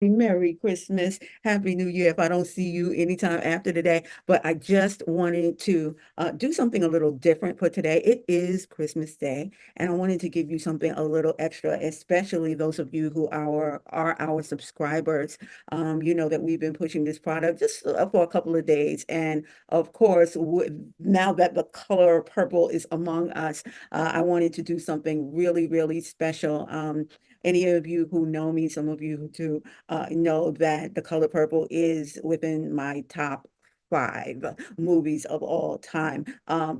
Merry Christmas, Happy New Year. If I don't see you anytime after today, but I just wanted to do something a little different for today. It is Christmas Day, and I wanted to give you something a little extra, especially those of you who are our subscribers. You know that we've been pushing this product just for a couple of days, and of course, now that the color purple is among us, I wanted to do something really, really special. Any of you who know me, some of you who do know that The Color Purple is within my top five movies of all time.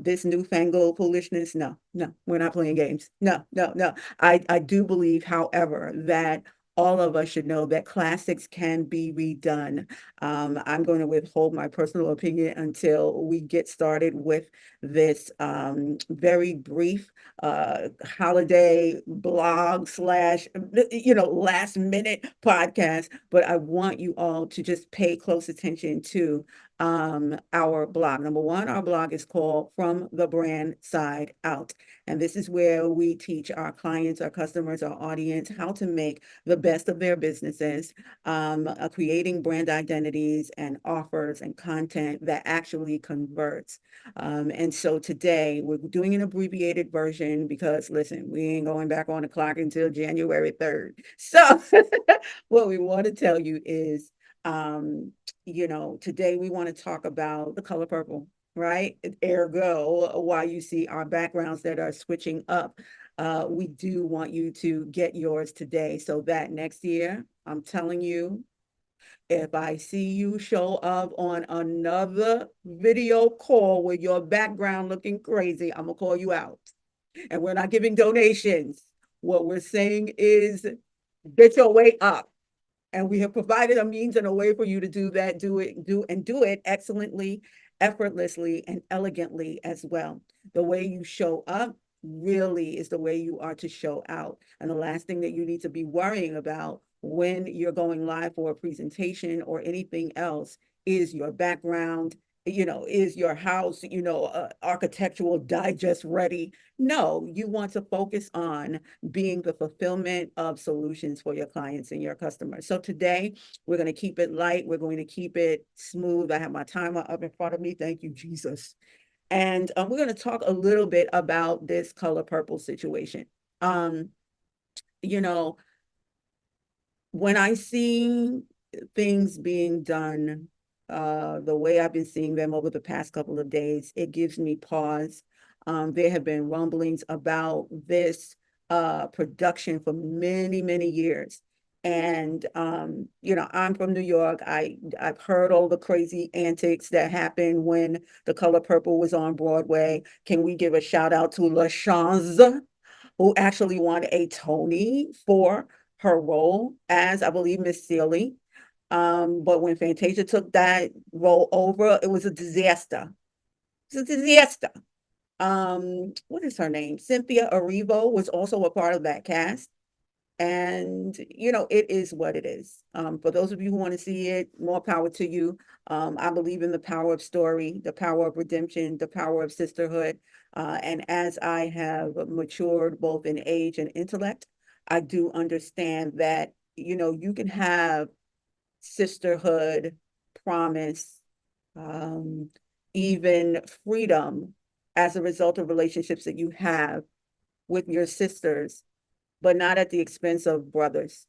This newfangled foolishness, no, no, we're not playing games. No, no, no. I do believe, however, that all of us should know that classics can be redone. I'm going to withhold my personal opinion until we get started with this very brief holiday blog slash, last minute podcast. But I want you all to just pay close attention to our blog. Number one, our blog is called From the Brand Side Out. And this is where we teach our clients, our customers, our audience how to make the best of their businesses, creating brand identities and offers and content that actually converts. And so today we're doing an abbreviated version because listen, we ain't going back on the clock until January 3rd. So what we want to tell you is, today we want to talk about the color purple, right? Ergo, why you see our backgrounds that are switching up. We do want you to get yours today so that next year, I'm telling you, if I see you show up on another video call with your background looking crazy, I'm gonna call you out. And we're not giving donations. What we're saying is get your way up. And we have provided a means and a way for you to do that, do it excellently, effortlessly, and elegantly as well. The way you show up really is the way you are to show out. And the last thing that you need to be worrying about when you're going live for a presentation or anything else is your background, is your house, architectural digest ready. No, you want to focus on being the fulfillment of solutions for your clients and your customers. So today we're going to keep it light. We're going to keep it smooth. I have my timer up in front of me. Thank you, Jesus. And we're going to talk a little bit about this color purple situation. Um, you know, when I see things being done the way I've been seeing them over the past couple of days, it gives me pause. There have been rumblings about this production for many, many years. And I'm from New York. I've heard all the crazy antics that happened when The Color Purple was on Broadway. Can we give a shout out to LaChanze, who actually won a Tony for her role as, I believe, Miss Seeley. But when Fantasia took that role over, it was a disaster. It's a disaster. What is her name? Cynthia Erivo was also a part of that cast. And, it is what it is. For those of you who want to see it, more power to you. I believe in the power of story, the power of redemption, the power of sisterhood. And as I have matured both in age and intellect, I do understand that, you can have sisterhood, promise, um, even freedom as a result of relationships that you have with your sisters, but not at the expense of brothers,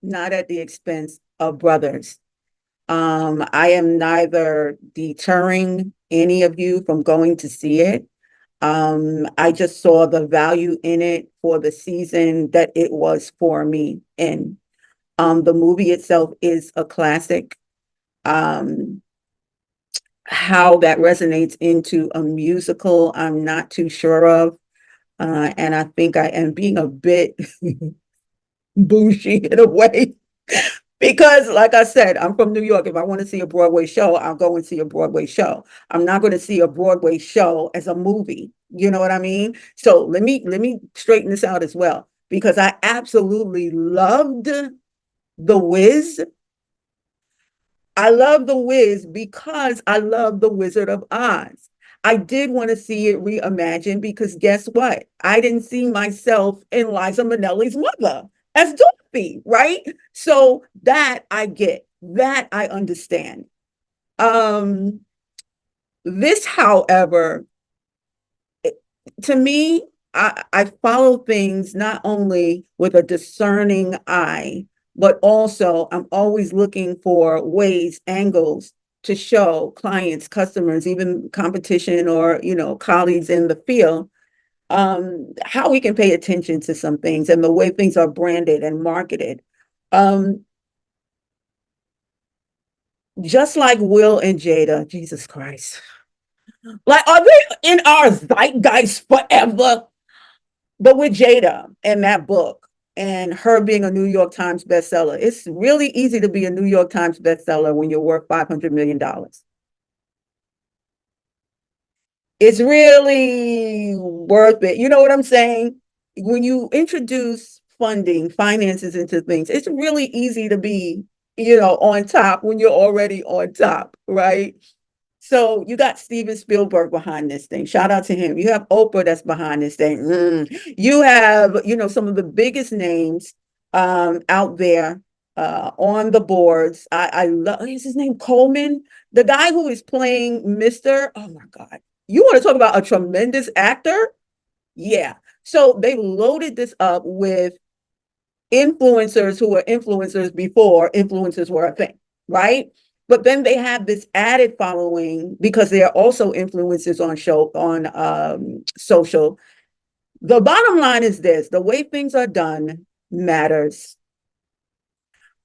not at the expense of brothers. I am neither deterring any of you from going to see it. I just saw the value in it for the season that it was for me. And the movie itself is a classic. Um, how that resonates into a musical, I'm not too sure of. And I think I am being a bit bougie in a way. Because, like I said, I'm from New York. If I want to see a Broadway show, I'll go and see a Broadway show. I'm not going to see a Broadway show as a movie. You know what I mean? So let me straighten this out as well. Because I absolutely loved The Wiz. I love The Wiz because I love The Wizard of Oz. I did want to see it reimagined because guess what? I didn't see myself in Liza Minnelli's mother. as Dorothy, right? So that I get, that I understand. Um, this, however, to me, I follow things not only with a discerning eye, but also I'm always looking for ways, angles to show clients, customers, even competition or, colleagues in the field, how we can pay attention to some things and the way things are branded and marketed. Um, just like Will and Jada, Jesus Christ. Like, are they in our zeitgeist forever? But with Jada and that book and her being a New York Times bestseller, it's really easy to be a New York Times bestseller when you're worth $500 million. It's really worth it. You know what I'm saying? When you introduce funding, finances into things, it's really easy to be, on top when you're already on top, right? So you got Steven Spielberg behind this thing. Shout out to him. You have Oprah that's behind this thing. You have, some of the biggest names out there on the boards. I love, is his name Coleman? The guy who is playing Mr. Oh my God. You want to talk about a tremendous actor? Yeah. So they loaded this up with influencers who were influencers before influencers were a thing, right? But then they have this added following because they are also influencers on social. The bottom line is this: the way things are done matters.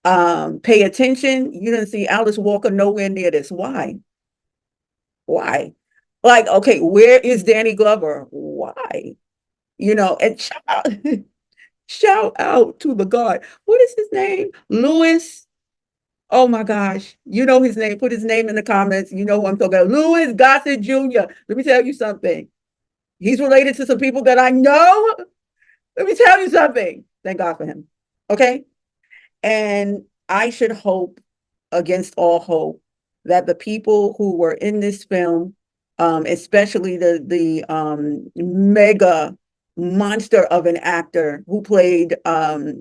Pay attention. You didn't see Alice Walker nowhere near this. Why? Why? Like, okay, where is Danny Glover? Why? And shout out to the God. What is his name? Louis. Oh my gosh. You know his name. Put his name in the comments. You know who I'm talking about. Louis Gossett Jr. Let me tell you something. He's related to some people that I know. Let me tell you something. Thank God for him. Okay. And I should hope against all hope that the people who were in this film, especially the mega monster of an actor who played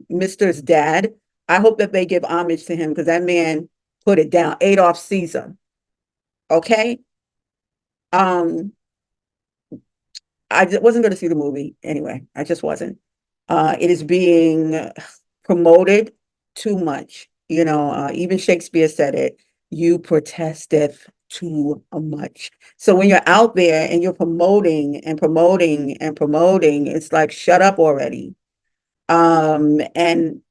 Mister's dad, I hope that they give homage to him because that man put it down. Adolf Caesar. Okay. Um, I wasn't going to see the movie anyway. I just wasn't. It is being promoted too much. Even Shakespeare said it. You protesteth too much. So when you're out there and you're promoting and promoting and promoting, it's like, shut up already. And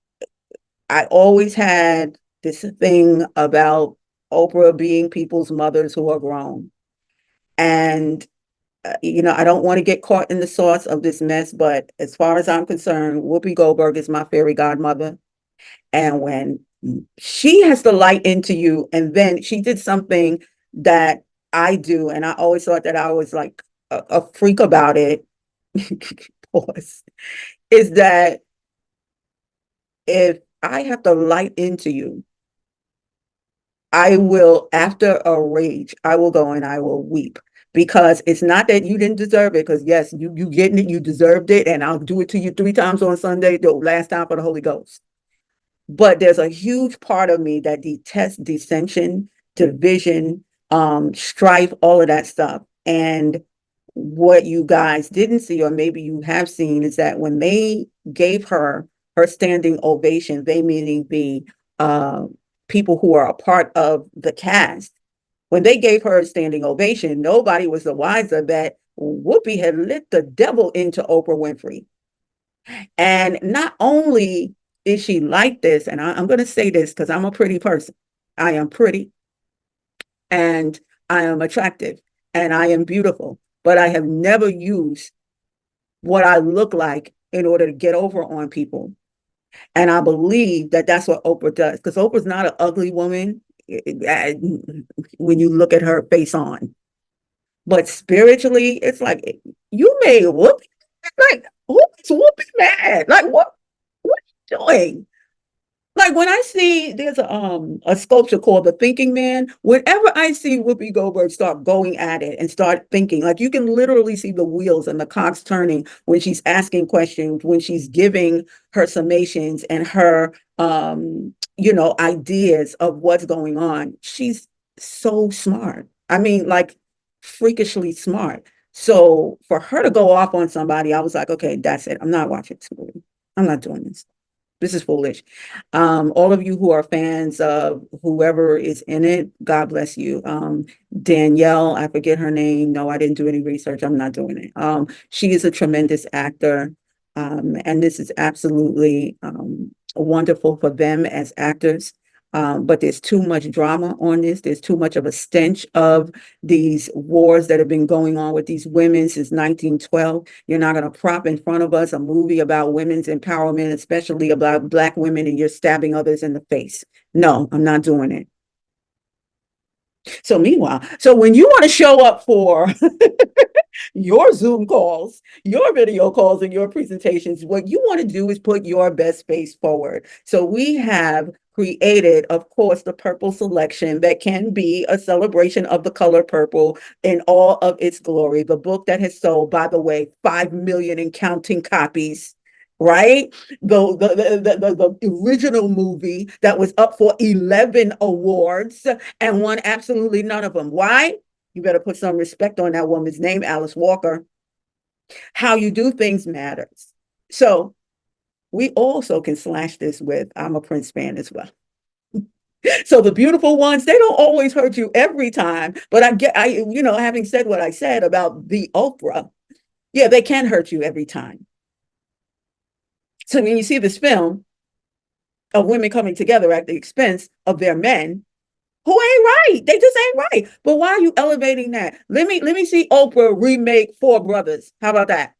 I always had this thing about Oprah being people's mothers who are grown. And I don't want to get caught in the sauce of this mess, but as far as I'm concerned, Whoopi Goldberg is my fairy godmother. And when she has the light into you, and then she did something that I do, and I always thought that I was like a freak about it, pause, is that if I have the light into you, I will, after a rage, I will go and I will weep because it's not that you didn't deserve it. Because yes, you getting it, you deserved it, and I'll do it to you 3 times on Sunday, the last time for the Holy Ghost. But there's a huge part of me that detests dissension, division, strife, all of that stuff. And what you guys didn't see, or maybe you have seen, is that when they gave her standing ovation, they meaning the uh, people who are a part of the cast, when they gave her a standing ovation, nobody was the wiser that Whoopi had lit the devil into Oprah Winfrey. And not only is she like this, and I'm going to say this because I'm a pretty person. I am pretty and I am attractive and I am beautiful, but I have never used what I look like in order to get over on people. And I believe that that's what Oprah does because Oprah's not an ugly woman when you look at her face on. But spiritually, it's like you made Whoopi, like who's Whoopi mad? Like what are you doing? Like when I see there's a sculpture called the Thinking Man. Whenever I see Whoopi Goldberg start going at it and start thinking, like you can literally see the wheels and the cogs turning when she's asking questions, when she's giving her summations and her ideas of what's going on. She's so smart. I mean, like freakishly smart. So for her to go off on somebody, I was like, okay, that's it. I'm not watching this movie. I'm not doing this. This is foolish. All of you who are fans of whoever is in it, God bless you. Danielle, I forget her name. No, I didn't do any research. I'm not doing it. She is a tremendous actor. And this is absolutely wonderful for them as actors. But there's too much drama on this. There's too much of a stench of these wars that have been going on with these women since 1912. You're not going to prop in front of us a movie about women's empowerment, especially about Black women, and you're stabbing others in the face. No, I'm not doing it. So meanwhile, so when you want to show up for your Zoom calls, your video calls, and your presentations, what you want to do is put your best face forward. So we have created, of course, the purple selection that can be a celebration of the color purple in all of its glory. The book that has sold, by the way, 5 million and counting copies. Right? The original movie that was up for 11 awards and won absolutely none of them. Why? You better put some respect on that woman's name, Alice Walker. How you do things matters. So we also can slash this with I'm a Prince fan as well. So the beautiful ones, they don't always hurt you every time. But having said what I said about the Oprah, yeah, they can hurt you every time. So when you see this film of women coming together at the expense of their men, who ain't right. They just ain't right. But why are you elevating that? Let me see Oprah remake Four Brothers. How about that?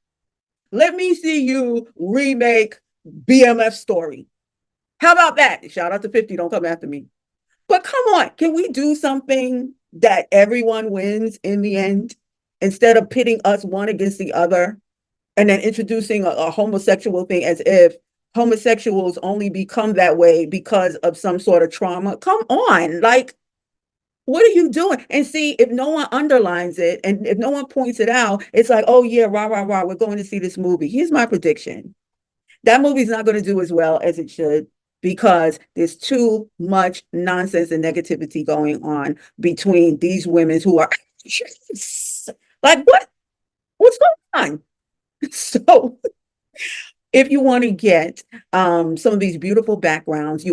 Let me see you remake BMF Story. How about that? Shout out to 50. Don't come after me. But come on, can we do something that everyone wins in the end instead of pitting us one against the other and then introducing a homosexual thing as if homosexuals only become that way because of some sort of trauma? Come on, like what are you doing? And see, if no one underlines it and if no one points it out, it's like, oh yeah, rah, rah, rah, we're going to see this movie. Here's my prediction. That movie's not going to do as well as it should because there's too much nonsense and negativity going on between these women who are like, what's going on? So if you want to get some of these beautiful backgrounds,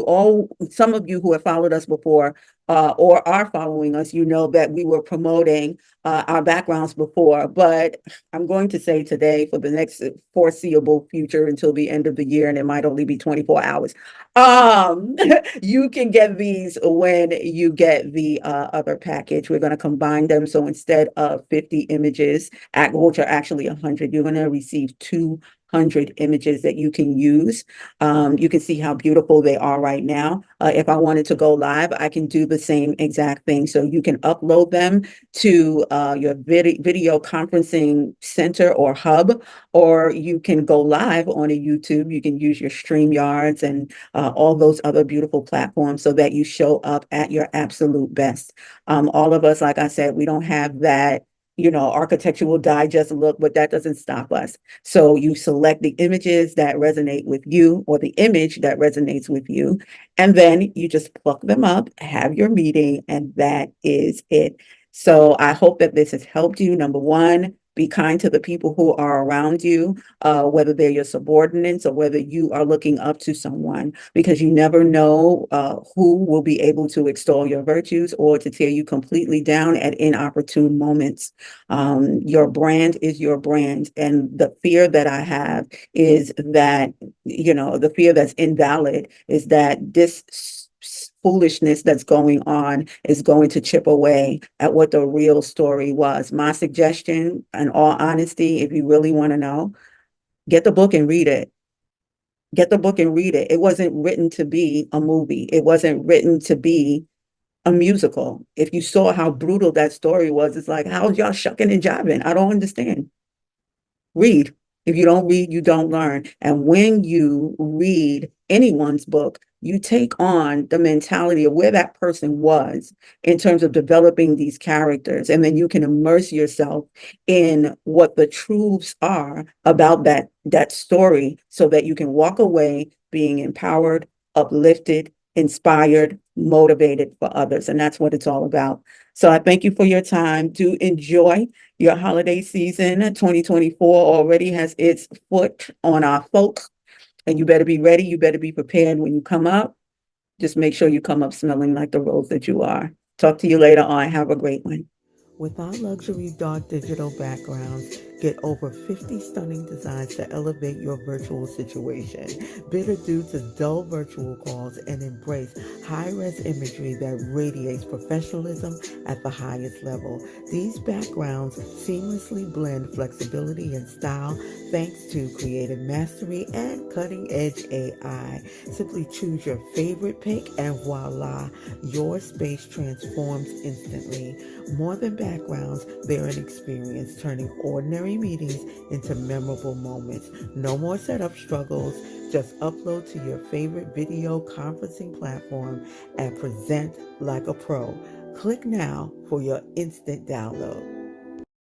some of you who have followed us before or are following us, you know that we were promoting our backgrounds before, but I'm going to say today for the next foreseeable future until the end of the year, and it might only be 24 hours, you can get these when you get the other package. We're going to combine them. So instead of 50 images, which are actually 100, you're going to receive 200 images that you can use. You can see how beautiful they are right now. If I wanted to go live, I can do the same exact thing. So you can upload them to your video conferencing center or hub, or you can go live on a YouTube. You can use your StreamYards and all those other beautiful platforms so that you show up at your absolute best. All of us, like I said, we don't have that architectural digest look, but that doesn't stop us. So you select the images that resonate with you or the image that resonates with you, and then you just pluck them up, have your meeting, and that is it. So I hope that this has helped you. Number one, be kind to the people who are around you, whether they're your subordinates or whether you are looking up to someone, because you never know who will be able to extol your virtues or to tear you completely down at inopportune moments. Your brand is your brand. And the fear that I have is that, the fear that's invalid is that this foolishness that's going on is going to chip away at what the real story was. My suggestion, in all honesty, if you really want to know, get the book and read it. Get the book and read it. It wasn't written to be a movie. It wasn't written to be a musical. If you saw how brutal that story was, it's like, how's y'all shucking and jiving? I don't understand. Read. If you don't read, you don't learn. And when you read anyone's book, you take on the mentality of where that person was in terms of developing these characters, and then you can immerse yourself in what the truths are about that story so that you can walk away being empowered, uplifted, inspired, motivated for others. And that's what it's all about. So I thank you for your time. Do enjoy your holiday season. 2024 already has its foot on our folks, and you better be ready. You better be prepared when you come up. Just make sure you come up smelling like the rose that you are. Talk to you later on. Have a great one. With our luxury dark digital backgrounds, get over 50 stunning designs to elevate your virtual situation. Bid adieu to dull virtual calls and embrace high-res imagery that radiates professionalism at the highest level. These backgrounds seamlessly blend flexibility and style thanks to creative mastery and cutting-edge AI. Simply choose your favorite pick and voila, your space transforms instantly. More than backgrounds, they're an experience, turning ordinary meetings into memorable moments. No more setup struggles. Just upload to your favorite video conferencing platform and present like a pro. Click now for your instant download.